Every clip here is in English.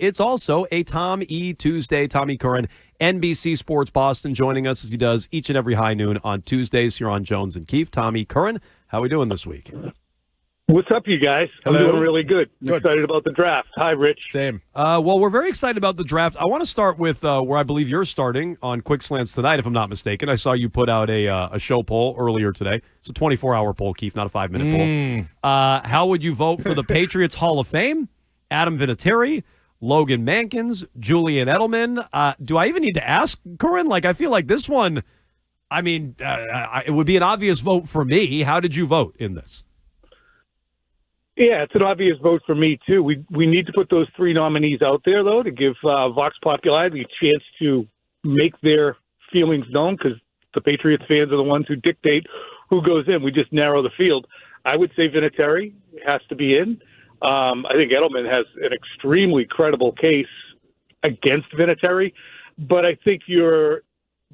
it's also a Tom E. Tuesday. Tommy Curran, NBC Sports Boston, joining us as he does each and every high noon on Tuesdays here on Jones and Keefe. Tommy Curran, how are we doing this week? What's up, you guys? Hello. I'm doing really good. I'm excited about the draft. Hi, Rich. Same. Well, we're very excited about the draft. I want to start with where I believe you're starting on Quick Slants tonight, if I'm not mistaken. I saw you put out a show poll earlier today. It's a 24-hour poll, Keefe, not a 5-minute poll. How would you vote for the Patriots Hall of Fame? Adam Vinatieri, Logan Mankins, Julian Edelman. Do I even need to ask, Curran? I feel like this one, it would be an obvious vote for me. How did you vote in this? Yeah, it's an obvious vote for me, too. We need to put those three nominees out there, though, to give Vox Populi a chance to make their feelings known, because the Patriots fans are the ones who dictate who goes in. We just narrow the field. I would say Vinatieri has to be in. I think Edelman has an extremely credible case against Vinatieri, but I think you're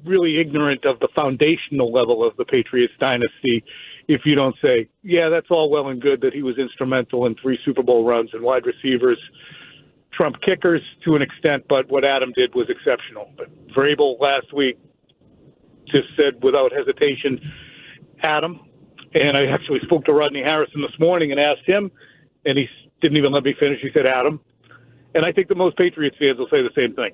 really ignorant of the foundational level of the Patriots dynasty if you don't say, yeah, that's all well and good that he was instrumental in 3 Super Bowl runs and wide receivers trump kickers to an extent, but what Adam did was exceptional. But Vrabel last week just said without hesitation, Adam, and I actually spoke to Rodney Harrison this morning and asked him, and he didn't even let me finish. He said Adam. And I think that most Patriots fans will say the same thing.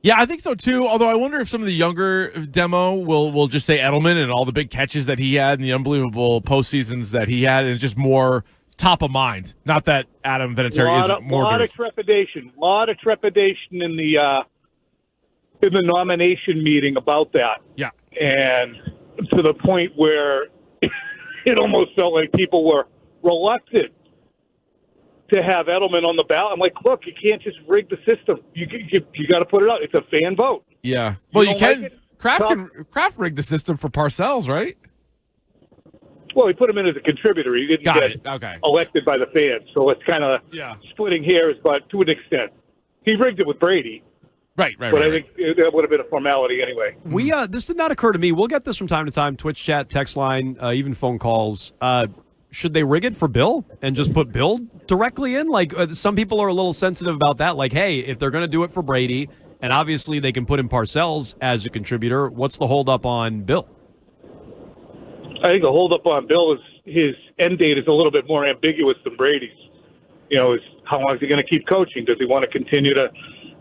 Yeah, I think so too. Although I wonder if some of the younger demo will just say Edelman and all the big catches that he had and the unbelievable postseasons that he had, and it's just more top of mind. Not that Adam Vinatieri isn't more. A lot of trepidation in the nomination meeting about that. Yeah, and to the point where it almost felt like people were reluctant to have Edelman on the ballot. I'm like, look, you can't just rig the system. You got to put it out. It's a fan vote. Yeah. Well, you can. Like Kraft rigged the system for Parcells, right? Well, he put him in as a contributor. He didn't get elected by the fans. So it's kind of splitting hairs, but to an extent. He rigged it with Brady. Right. But I think that would have been a formality anyway. This did not occur to me. We'll get this from time to time. Twitch chat, text line, even phone calls. Should they rig it for Bill and just put Bill directly in? Some people are a little sensitive about that. Hey, if they're going to do it for Brady, and obviously they can put in Parcells as a contributor, what's the holdup on Bill? I think the holdup on Bill is his end date is a little bit more ambiguous than Brady's. Is how long is he going to keep coaching? Does he want to continue to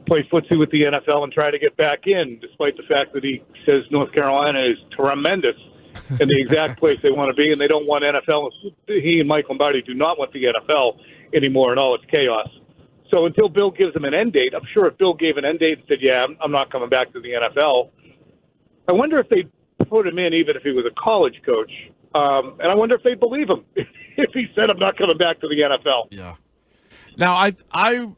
play footsie with the NFL and try to get back in, despite the fact that he says North Carolina is tremendous in the exact place they want to be, and they don't want NFL. He and Mike Lombardi do not want the NFL anymore and all its chaos. So until Bill gives him an end date, I'm sure if Bill gave an end date and said, yeah, I'm not coming back to the NFL, I wonder if they'd put him in even if he was a college coach. And I wonder if they'd believe him if he said, I'm not coming back to the NFL. Yeah. Now, I'm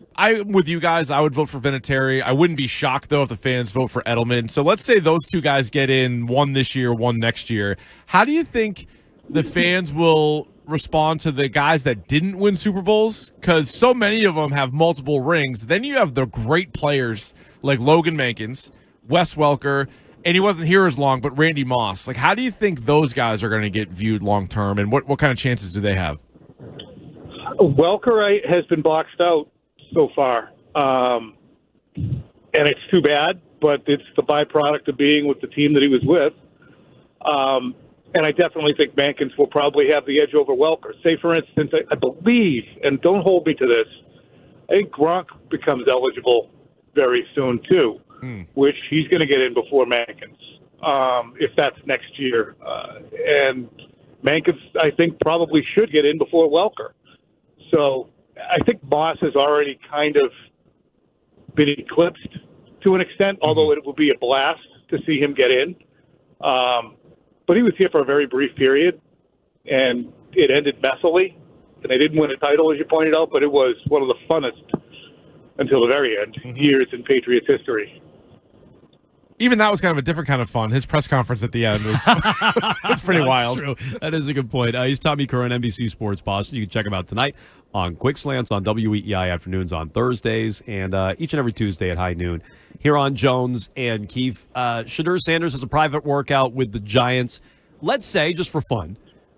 with you guys. I would vote for Vinatieri. I wouldn't be shocked, though, if the fans vote for Edelman. So let's say those two guys get in, one this year, one next year. How do you think the fans will respond to the guys that didn't win Super Bowls? Because so many of them have multiple rings. Then you have the great players like Logan Mankins, Wes Welker, and he wasn't here as long, but Randy Moss. How do you think those guys are going to get viewed long term, and what kind of chances do they have? Welker has been boxed out so far, and it's too bad, but it's the byproduct of being with the team that he was with. And I definitely think Mankins will probably have the edge over Welker. Say, for instance, I believe, and don't hold me to this, I think Gronk becomes eligible very soon, too, which he's going to get in before Mankins, if that's next year. And Mankins, I think, probably should get in before Welker. So I think Moss has already kind of been eclipsed to an extent, although it will be a blast to see him get in. But he was here for a very brief period, and it ended messily. And they didn't win a title, as you pointed out, but it was one of the funnest, until the very end, years in Patriots history. Even that was kind of a different kind of fun. His press conference at the end was pretty wild. True. That is a good point. He's Tommy Curran, NBC Sports Boston. You can check him out tonight on Quick Slants on WEEI afternoons on Thursdays and each and every Tuesday at high noon here on Jones and Keefe. Shedeur Sanders has a private workout with the Giants. Let's say, just for fun,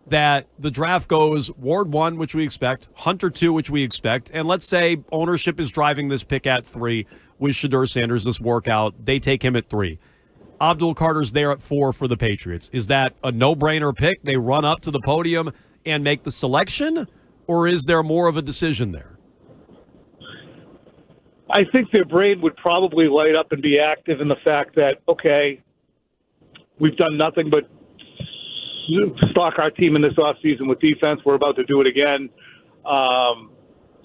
that the draft goes Ward 1, which we expect, Hunter 2, which we expect, and let's say ownership is driving this pick at 3 with Shedeur Sanders, this workout. They take him at 3. Abdul Carter's there at 4 for the Patriots. Is that a no-brainer pick? They run up to the podium and make the selection, or is there more of a decision there? I think their brain would probably light up and be active in the fact that, okay, we've done nothing but stock our team in this offseason with defense. We're about to do it again.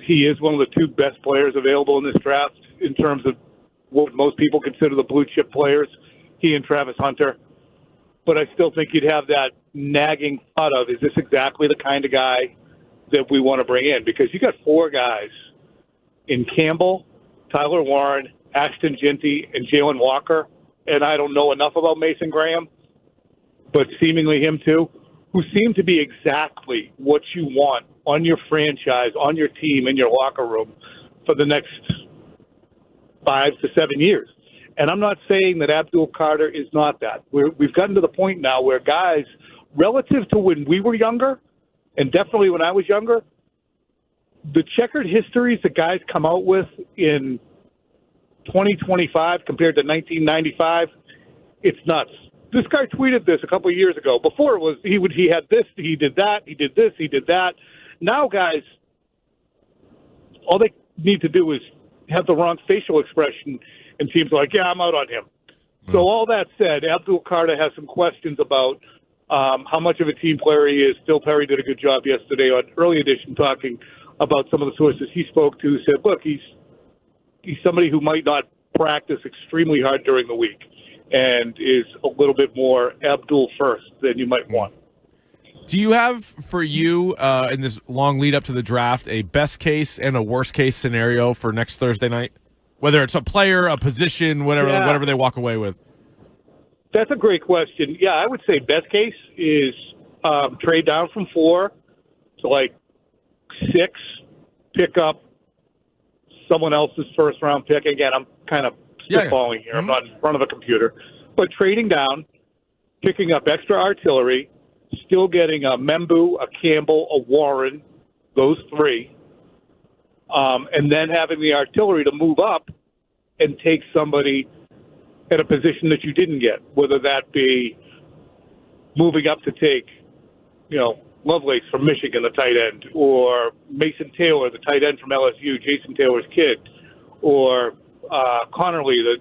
He is one of the 2 best players available in this draft in terms of what most people consider the blue chip players, he and Travis Hunter. But I still think you'd have that nagging thought of, is this exactly the kind of guy that we want to bring in? Because you got 4 guys in Campbell, Tyler Warren, Ashton Ginty, and Jalen Walker, and I don't know enough about Mason Graham, but seemingly him too, who seem to be exactly what you want on your franchise, on your team, in your locker room for the next 5 to 7 years. And I'm not saying that Abdul Carter is not that. We've gotten to the point now where guys, relative to when we were younger, and definitely when I was younger, the checkered histories that guys come out with in 2025 compared to 1995, it's nuts. This guy tweeted this a couple of years ago. Before it was he had this, he did that, he did this, he did that. Now guys, all they need to do is have the wrong facial expression and teams are like, yeah, I'm out on him. So all that said, Abdul Carter has some questions about how much of a team player he is. Phil Perry did a good job yesterday on Early Edition talking about some of the sources he spoke to, said, look, he's somebody who might not practice extremely hard during the week and is a little bit more Abdul first than you might want. Do you have for you in this long lead up to the draft a best case and a worst case scenario for next Thursday night? Whether it's a player, a position, whatever they walk away with. That's a great question. Yeah, I would say best case is trade down from 4 to like 6, pick up someone else's first round pick. Again, I'm kind of spitballing here. I'm not in front of a computer. But trading down, picking up extra artillery, still getting a Membu, a Campbell, a Warren, those 3, and then having the artillery to move up and take somebody at a position that you didn't get, whether that be moving up to take, Lovelace from Michigan, the tight end, or Mason Taylor, the tight end from LSU, Jason Taylor's kid, or Connerly,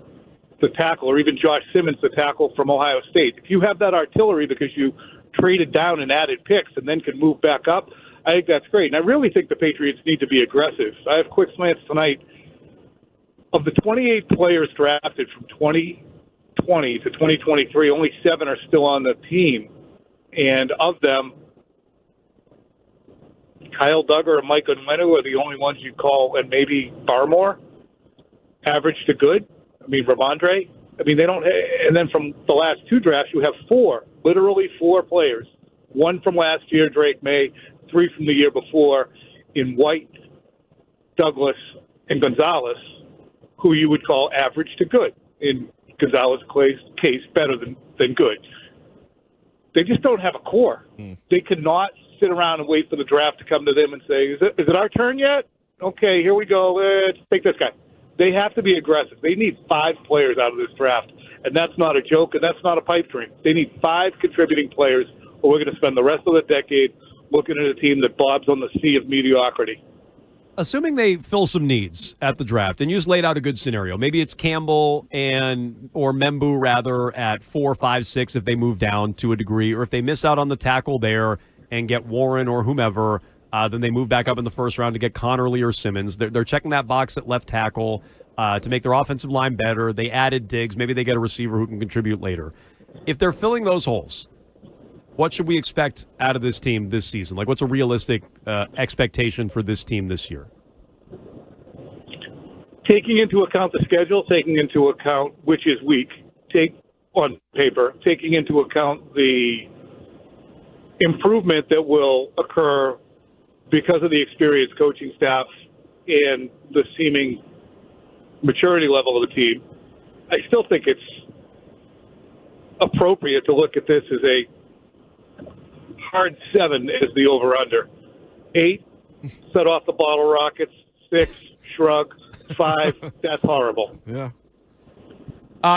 the tackle, or even Josh Simmons, the tackle from Ohio State. If you have that artillery because you traded down and added picks and then can move back up, I think that's great. And I really think the Patriots need to be aggressive. I have quick slants tonight. Of the 28 players drafted from 2020 to 2023, only 7 are still on the team. And of them, Kyle Duggar and Mike Onwenu are the only ones you call, and maybe Barmore, average to good. I mean, Ramondre. I mean, they don't. And then from the last 2 drafts, you have 4, literally 4 players. 1 from last year, Drake May, 3 from the year before, in White, Douglas, and Gonzalez, who you would call average to good. In Gonzalez's case, better than good. They just don't have a core. They cannot sit around and wait for the draft to come to them and say, is it our turn yet? Okay, here we go. Let's take this guy. They have to be aggressive. They need 5 players out of this draft, and that's not a joke, and that's not a pipe dream. They need 5 contributing players, or we're going to spend the rest of the decade looking at a team that bobs on the sea of mediocrity. Assuming they fill some needs at the draft, and you just laid out a good scenario. Maybe it's Campbell or Membu rather at 4, 5, 6 if they move down to a degree, or if they miss out on the tackle there and get Warren or whomever, then they move back up in the first round to get Connerly or Simmons. They're checking that box at left tackle to make their offensive line better. They added Diggs. Maybe they get a receiver who can contribute later. If they're filling those holes, what should we expect out of this team this season? Like, what's a realistic expectation for this team this year? Taking into account the schedule, taking into account which is weak, on paper, taking into account the improvement that will occur because of the experienced coaching staff and the seeming maturity level of the team, I still think it's appropriate to look at this as a hard 7 is the over-under. 8, set off the bottle rockets. 6, shrug. 5, that's horrible. Yeah.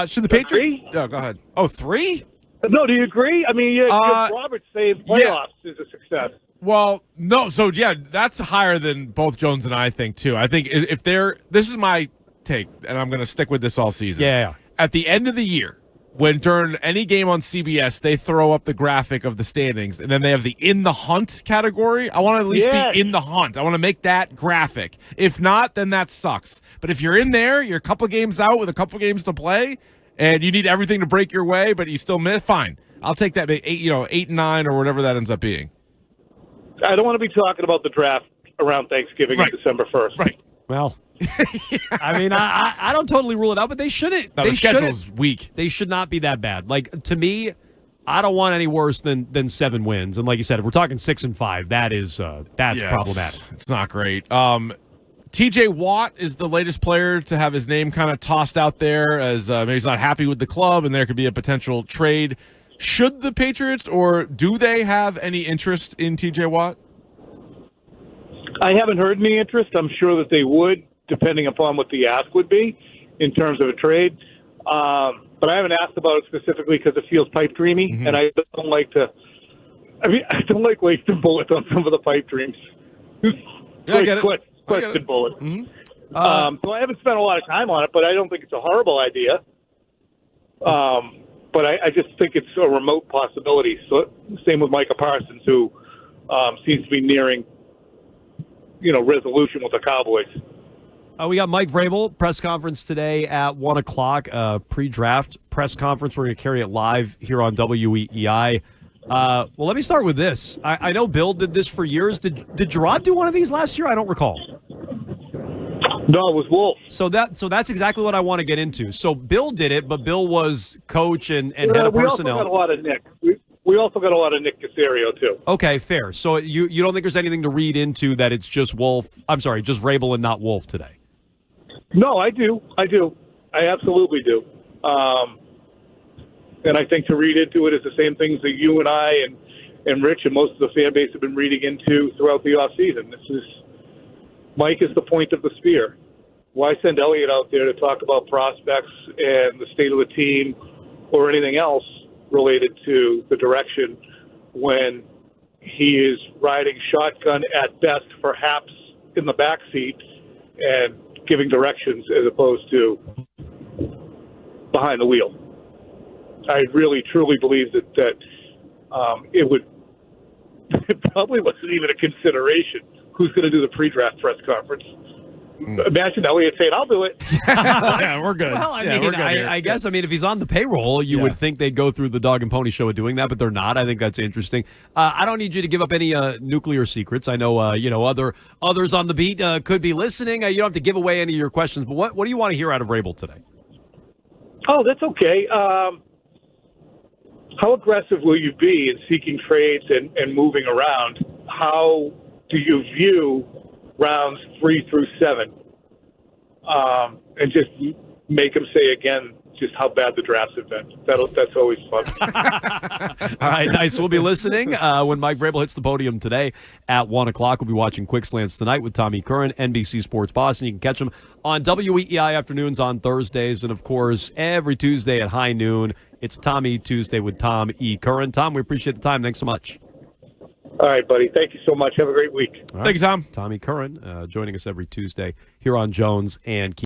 Should the Patriots? 3? Yeah, go ahead. Oh, 3? No, do you agree? I mean, Roberts saying playoffs is a success. Well, no. So, yeah, that's higher than both Jones and I think, too. I think if they're – this is my take, and I'm going to stick with this all season. Yeah. At the end of the year, when during any game on CBS, they throw up the graphic of the standings, and then they have the in the hunt category, I want to at least be in the hunt. I want to make that graphic. If not, then that sucks. But if you're in there, you're a couple games out with a couple games to play, and you need everything to break your way, but you still miss, fine. I'll take that 8 and 9 or whatever that ends up being. I don't want to be talking about the draft around Thanksgiving on December 1st. Right. Well, I mean, I don't totally rule it out, but they shouldn't. No, the schedule's weak. They should not be that bad. Like, to me, I don't want any worse than 7 wins. And like you said, if we're talking 6 and 5, that's problematic. It's not great. TJ Watt is the latest player to have his name kind of tossed out there as maybe he's not happy with the club and there could be a potential trade. Should the Patriots or do they have any interest in TJ Watt? I haven't heard any interest. I'm sure that they would, depending upon what the ask would be in terms of a trade. But I haven't asked about it specifically because it feels pipe dreamy, and I don't like to. I mean, I don't like wasting bullets on some of the pipe dreams. Yeah, I get it. Question bullet. So I haven't spent a lot of time on it, but I don't think it's a horrible idea. But I just think it's a remote possibility. So same with Micah Parsons, who seems to be nearing, resolution with the Cowboys. We got Mike Vrabel press conference today at 1:00. Pre-draft press conference. We're going to carry it live here on WEEI. Well, let me start with this. I know Bill did this for years. Did Gerard do one of these last year? I don't recall. No, it was Wolf. So that's exactly what I want to get into. So Bill did it, but Bill was coach and head of personnel. We also got a lot of Nick. We also got a lot of Nick Caserio too. Okay, fair. So you don't think there's anything to read into that it's just Wolf? I'm sorry, just Vrabel and not Wolf today. No, I do. I absolutely do. And I think to read into it is the same things that you and I and Rich and most of the fan base have been reading into throughout the offseason. Mike is the point of the spear. Why send Elliott out there to talk about prospects and the state of the team or anything else related to the direction when he is riding shotgun at best, perhaps in the back seat, and giving directions as opposed to behind the wheel? I really, truly believe that it would. It probably wasn't even a consideration who's going to do the pre-draft press conference. Imagine Elliott saying, "I'll do it." Yeah, we're good. Well, I guess. I mean, if he's on the payroll, you would think they'd go through the dog and pony show of doing that, but they're not. I think that's interesting. I don't need you to give up any nuclear secrets. I know, others on the beat could be listening. You don't have to give away any of your questions. But what do you want to hear out of Vrabel today? Oh, that's okay. How aggressive will you be in seeking trades and moving around? How do you view rounds 3 through 7? And just make them say again just how bad the drafts have been. That's always fun. All right, nice. We'll be listening when Mike Vrabel hits the podium today at 1:00. We'll be watching Quick Slants tonight with Tommy Curran, NBC Sports Boston. You can catch him on WEEI afternoons on Thursdays. And, of course, every Tuesday at high noon, it's Tommy Tuesday with Tom E. Curran. Tom, we appreciate the time. Thanks so much. All right, buddy. Thank you so much. Have a great week. Right. Thank you, Tom. Tommy Curran joining us every Tuesday here on Jones and Keefe.